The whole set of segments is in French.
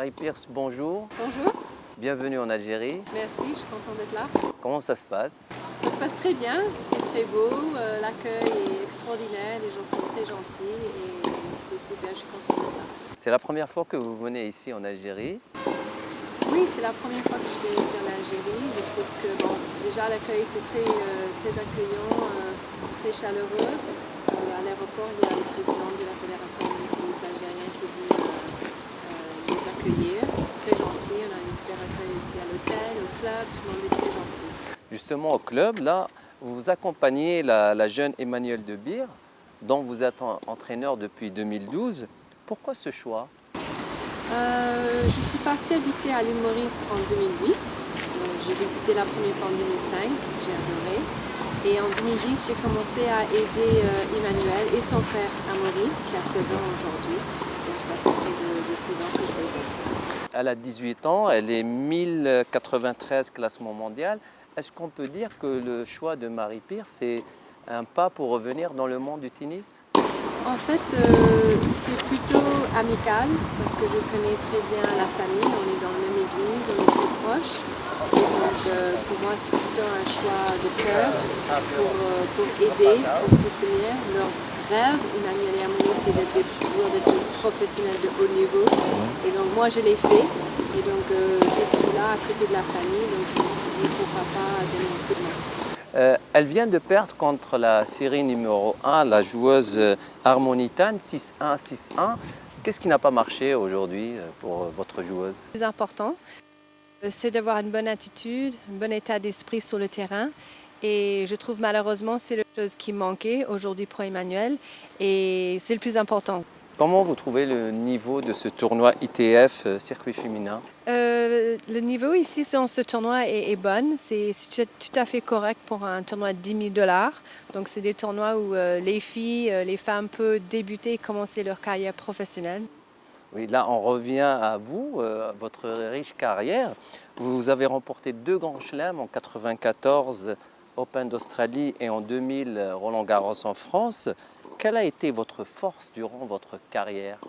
Marie Pierce, bonjour. Bonjour. Bienvenue en Algérie. Merci, je suis contente d'être là. Comment ça se passe? Ça se passe très bien, il est très beau, l'accueil est extraordinaire, les gens sont très gentils et c'est super, je suis contente d'être là. C'est la première fois que vous venez ici en Algérie. Oui, c'est la première fois que je viens ici en Algérie. Je trouve que déjà l'accueil était très accueillant, très chaleureux. À l'aéroport, il y a le président de la Fédération du tennis algérien qui est venu nous accueillir. C'est très gentil, on a un super accueil aussi à l'hôtel, au club, tout le monde est très gentil. Justement au club, là, vous accompagnez la jeune Emmanuelle De Beer, dont vous êtes entraîneur depuis 2012. Pourquoi ce choix? Je suis partie habiter à l'île Maurice en 2008. J'ai visité la première fois en 2005, j'ai adoré. Et en 2010, j'ai commencé à aider Emmanuel et son frère Amaury, qui a 16 ans aujourd'hui. Donc ça fait près de 6 ans que je les aide. Elle a 18 ans, elle est 1093 classement mondial. Est-ce qu'on peut dire que le choix de Marie Pierce, c'est un pas pour revenir dans le monde du tennis? En fait, c'est plutôt amical parce que je connais très bien la famille, on est dans la même église, on est très proches. Et donc, pour moi, c'est plutôt un choix de cœur pour aider, pour soutenir leur rêve. Emmanuel et Amaury, c'est d'être des joueurs de tennis professionnels de haut niveau. Et donc, moi, je l'ai fait. Et donc, je suis là à côté de la famille. Donc, je me suis dit, pourquoi pas donner un coup de main. Elle vient de perdre contre la série numéro 1, la joueuse Harmonitan, 6-1, 6-1. Qu'est-ce qui n'a pas marché aujourd'hui pour votre joueuse? Le plus important, c'est d'avoir une bonne attitude, un bon état d'esprit sur le terrain. Et je trouve malheureusement c'est la chose qui manquait aujourd'hui pour Emmanuel. Et c'est le plus important. Comment vous trouvez le niveau de ce tournoi ITF circuit féminin? Le niveau ici sur ce tournoi est bon. C'est tout à fait correct pour un tournoi de 10 000 $. Donc c'est des tournois où les filles, les femmes peuvent débuter et commencer leur carrière professionnelle. Oui, là on revient à vous, votre riche carrière. Vous avez remporté 2 grands chelems en 1994 Open d'Australie et en 2000 Roland-Garros en France. Quelle a été votre force durant votre carrière?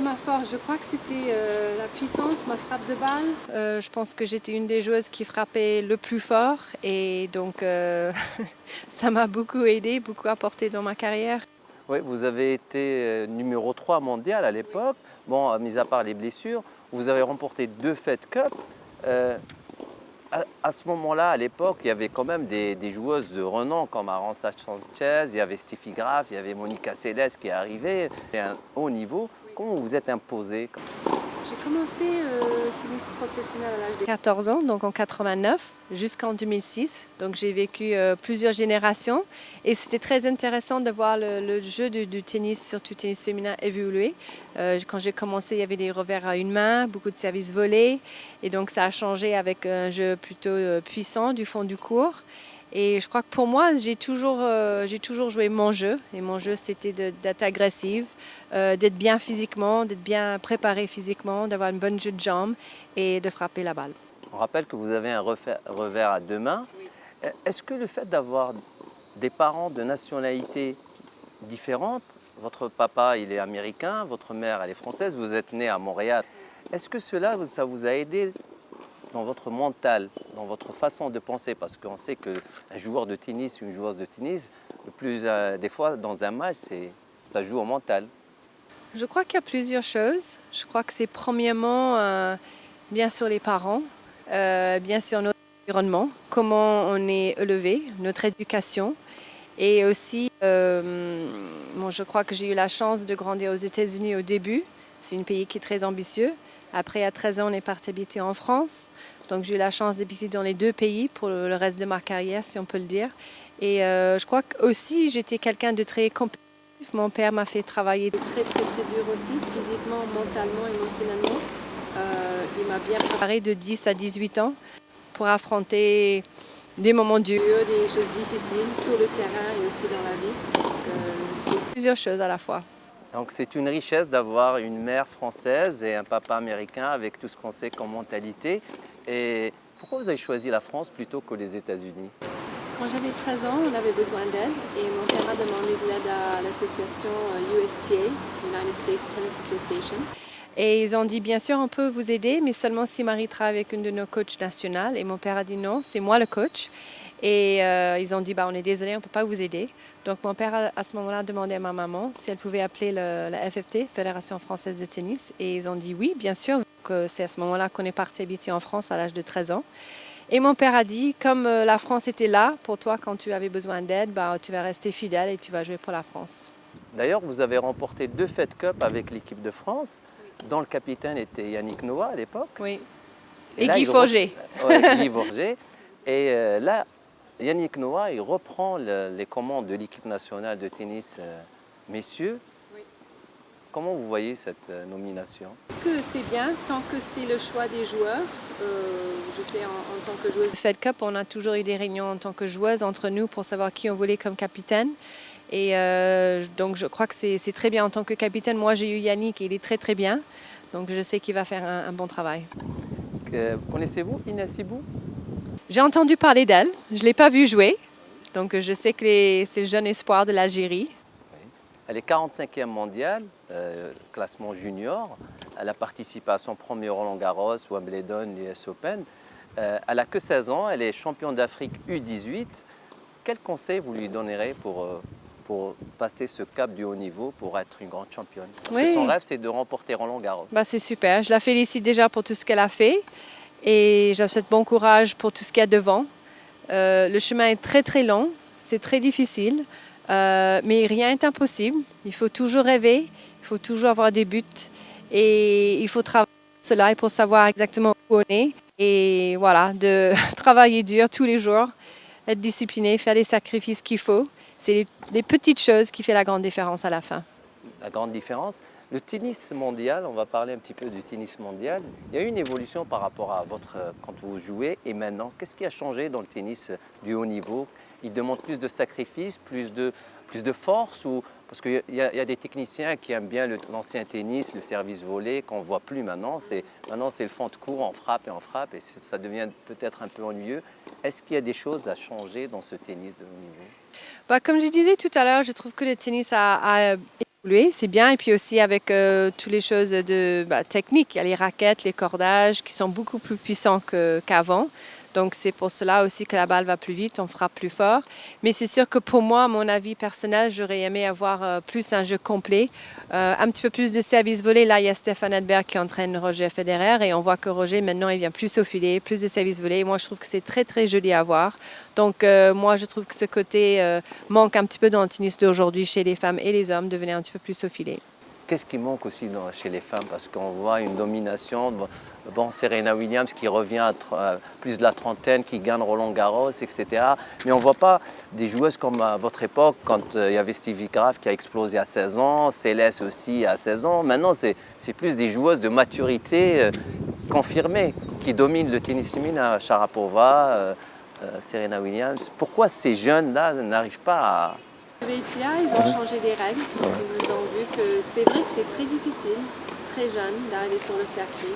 Ma force, je crois que c'était la puissance, ma frappe de balle. Je pense que j'étais une des joueuses qui frappait le plus fort et donc ça m'a beaucoup aidé, beaucoup apporté dans ma carrière. Oui, vous avez été numéro 3 mondial à l'époque. Bon, mis à part les blessures, vous avez remporté 2 Fed Cup. À ce moment-là, à l'époque, il y avait quand même des joueuses de renom comme Arantxa Sanchez, il y avait Steffi Graf, il y avait Monica Seles qui est arrivée. C'est un haut niveau. Comment vous vous êtes imposée? J'ai commencé le tennis professionnel à l'âge de 14 ans, donc en 89 jusqu'en 2006. Donc j'ai vécu plusieurs générations et c'était très intéressant de voir le jeu du tennis, surtout tennis féminin, évoluer. Quand j'ai commencé, il y avait des revers à une main, beaucoup de services volés et donc ça a changé avec un jeu plutôt puissant du fond du court. Et je crois que pour moi, j'ai toujours joué mon jeu. Et mon jeu, c'était d'être agressive, d'être bien physiquement, d'être bien préparée physiquement, d'avoir une bonne jeu de jambes et de frapper la balle. On rappelle que vous avez un revers à 2 mains. Est-ce que le fait d'avoir des parents de nationalités différentes, votre papa il est américain, votre mère elle est française, vous êtes né à Montréal, est-ce que cela ça vous a aidé dans votre mental, dans votre façon de penser? Parce qu'on sait qu'un joueur de tennis, une joueuse de tennis, des fois dans un match, ça joue au mental. Je crois qu'il y a plusieurs choses. Je crois que c'est premièrement, bien sûr, les parents, bien sûr notre environnement, comment on est élevé, notre éducation. Et aussi, je crois que j'ai eu la chance de grandir aux États-Unis au début. C'est un pays qui est très ambitieux. Après, à 13 ans, on est parti habiter en France. Donc, j'ai eu la chance d'habiter dans les 2 pays pour le reste de ma carrière, si on peut le dire. Et je crois qu'aussi, j'étais quelqu'un de très compétitif. Mon père m'a fait travailler très dur aussi, physiquement, mentalement, émotionnellement. Il m'a bien préparé de 10 à 18 ans pour affronter des moments durs, des choses difficiles sur le terrain et aussi dans la vie. Donc, c'est plusieurs choses à la fois. Donc c'est une richesse d'avoir une mère française et un papa américain avec tout ce qu'on sait comme mentalité. Et pourquoi vous avez choisi la France plutôt que les États-Unis? Quand j'avais 13 ans, on avait besoin d'aide et mon père a demandé de l'aide à l'association USTA, United States Tennis Association. Et ils ont dit, bien sûr, on peut vous aider, mais seulement si Marie travaille avec une de nos coachs nationales. Et mon père a dit non, c'est moi le coach. Et ils ont dit, on est désolé, on ne peut pas vous aider. Donc mon père a à ce moment-là demandé à ma maman si elle pouvait appeler la FFT, Fédération française de tennis. Et ils ont dit oui, bien sûr. Donc c'est à ce moment-là qu'on est parti habiter en France à l'âge de 13 ans. Et mon père a dit, comme la France était là pour toi quand tu avais besoin d'aide, tu vas rester fidèle et tu vas jouer pour la France. D'ailleurs, vous avez remporté 2 Fed Cup avec l'équipe de France, dont le capitaine était Yannick Noah à l'époque. Oui. Et Et là, Guy Forget. Ouais, Guy Forget. Et là, Yannick Noah, il reprend les commandes de l'équipe nationale de tennis messieurs. Oui. Comment vous voyez cette nomination? Que c'est bien, tant que c'est le choix des joueurs. Je sais, en tant que joueuse de Fed Cup, on a toujours eu des réunions en tant que joueuse entre nous pour savoir qui on voulait comme capitaine. Et donc je crois que c'est très bien en tant que capitaine. Moi j'ai eu Yannick et il est très très bien. Donc je sais qu'il va faire un bon travail. Connaissez-vous Inès Sibou? J'ai entendu parler d'elle, je ne l'ai pas vue jouer. Donc je sais que c'est le jeune espoir de l'Algérie. Oui. Elle est 45e mondiale, classement junior. Elle a participé à son premier Roland-Garros, Wimbledon, l'US Open. Elle n'a que 16 ans, elle est championne d'Afrique U18. Quel conseil vous lui donnerez pour passer ce cap du haut niveau, pour être une grande championne? Parce que son rêve, c'est de remporter Roland-Garros. C'est super, je la félicite déjà pour tout ce qu'elle a fait. Et je souhaite bon courage pour tout ce qu'il y a devant. Le chemin est très très long, c'est très difficile, mais rien n'est impossible. Il faut toujours rêver, il faut toujours avoir des buts et il faut travailler pour cela et pour savoir exactement où on est. Et voilà, de travailler dur tous les jours, être discipliné, faire les sacrifices qu'il faut. C'est les petites choses qui font la grande différence à la fin. La grande différence, le tennis mondial, on va parler un petit peu du tennis mondial. Il y a eu une évolution par rapport à quand vous jouez et maintenant. Qu'est-ce qui a changé dans le tennis du haut niveau? Il demande plus de sacrifices, plus de force parce qu'il y a des techniciens qui aiment bien l'ancien tennis, le service volé, qu'on ne voit plus maintenant. Maintenant, c'est le fond de cours, on frappe et ça devient peut-être un peu ennuyeux. Est-ce qu'il y a des choses à changer dans ce tennis de haut niveau? Comme je disais tout à l'heure, je trouve que le tennis a évolué, c'est bien. Et puis aussi avec toutes les choses techniques, il y a les raquettes, les cordages qui sont beaucoup plus puissants qu'avant. Donc c'est pour cela aussi que la balle va plus vite, on frappe plus fort. Mais c'est sûr que pour moi, à mon avis personnel, j'aurais aimé avoir plus un jeu complet, un petit peu plus de service volé. Là, il y a Stefan Edberg qui entraîne Roger Federer et on voit que Roger, maintenant, il vient plus au filet, plus de service volé. Et moi, je trouve que c'est très, très joli à voir. Donc moi, je trouve que ce côté manque un petit peu dans le tennis d'aujourd'hui chez les femmes et les hommes, de venir un petit peu plus au filet. Qu'est-ce qui manque aussi chez les femmes? Parce qu'on voit une domination. Bon, Serena Williams qui revient à plus de la trentaine, qui gagne Roland-Garros, etc. Mais on ne voit pas des joueuses comme à votre époque, quand il y avait Steffi Graf qui a explosé à 16 ans, Céleste aussi à 16 ans. Maintenant, c'est plus des joueuses de maturité confirmées qui dominent le tennis féminin. Sharapova, Serena Williams. Pourquoi ces jeunes-là n'arrivent pas à... WTA, ils ont changé les règles parce qu'ils ont vu que c'est vrai que c'est très difficile, très jeune, d'arriver sur le circuit.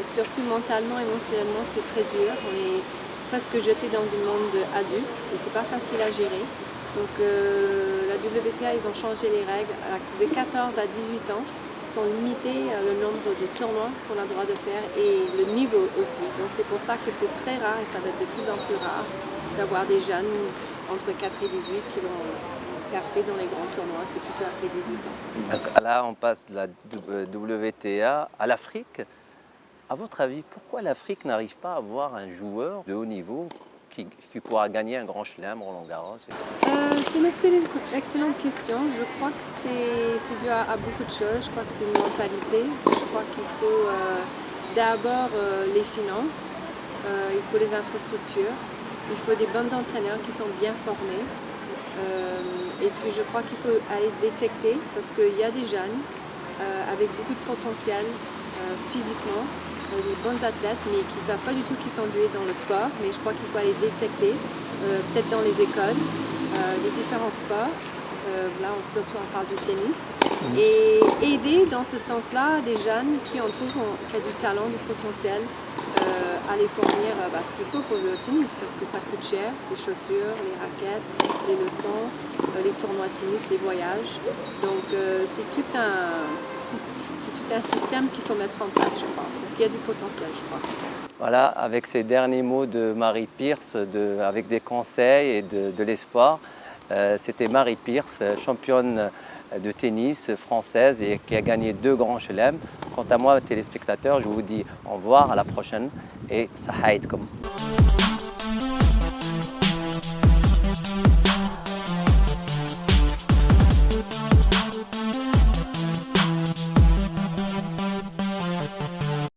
Surtout mentalement, émotionnellement, c'est très dur. On est presque jeté dans un monde adulte et c'est pas facile à gérer. Donc la WTA, ils ont changé les règles. De 14 à 18 ans, ils sont limités le nombre de tournois qu'on a le droit de faire et le niveau aussi. Donc c'est pour ça que c'est très rare et ça va être de plus en plus rare d'avoir des jeunes entre 4 et 18 qui vont perfer dans les grands tournois, c'est plutôt après 18 ans. Donc, là, on passe de la WTA à l'Afrique. À votre avis, pourquoi l'Afrique n'arrive pas à avoir un joueur de haut niveau qui pourra gagner un grand chelem, Roland-Garros? C'est une excellente question. Je crois que c'est dû à beaucoup de choses. Je crois que c'est une mentalité. Je crois qu'il faut d'abord les finances, il faut les infrastructures. Il faut des bons entraîneurs qui sont bien formés. Et puis je crois qu'il faut aller détecter parce qu'il y a des jeunes avec beaucoup de potentiel physiquement, des bons athlètes, mais qui ne savent pas du tout qu'ils sont doués dans le sport. Mais je crois qu'il faut aller détecter, peut-être dans les écoles, les différents sports. Là, surtout, on parle du tennis. Et aider dans ce sens-là des jeunes qui ont du talent, du potentiel, à les fournir ce qu'il faut pour le tennis parce que ça coûte cher, les chaussures, les raquettes, les leçons, les tournois de tennis, les voyages. Donc c'est tout un C'est tout un système qu'il faut mettre en place, je crois, parce qu'il y a du potentiel, je crois. Voilà, avec ces derniers mots de Marie Pierce, avec des conseils et de l'espoir. C'était Marie Pierce, championne de tennis française et qui a gagné 2 grands chelems. Quant à moi, téléspectateurs, je vous dis au revoir, à la prochaine et sahaïdkoum.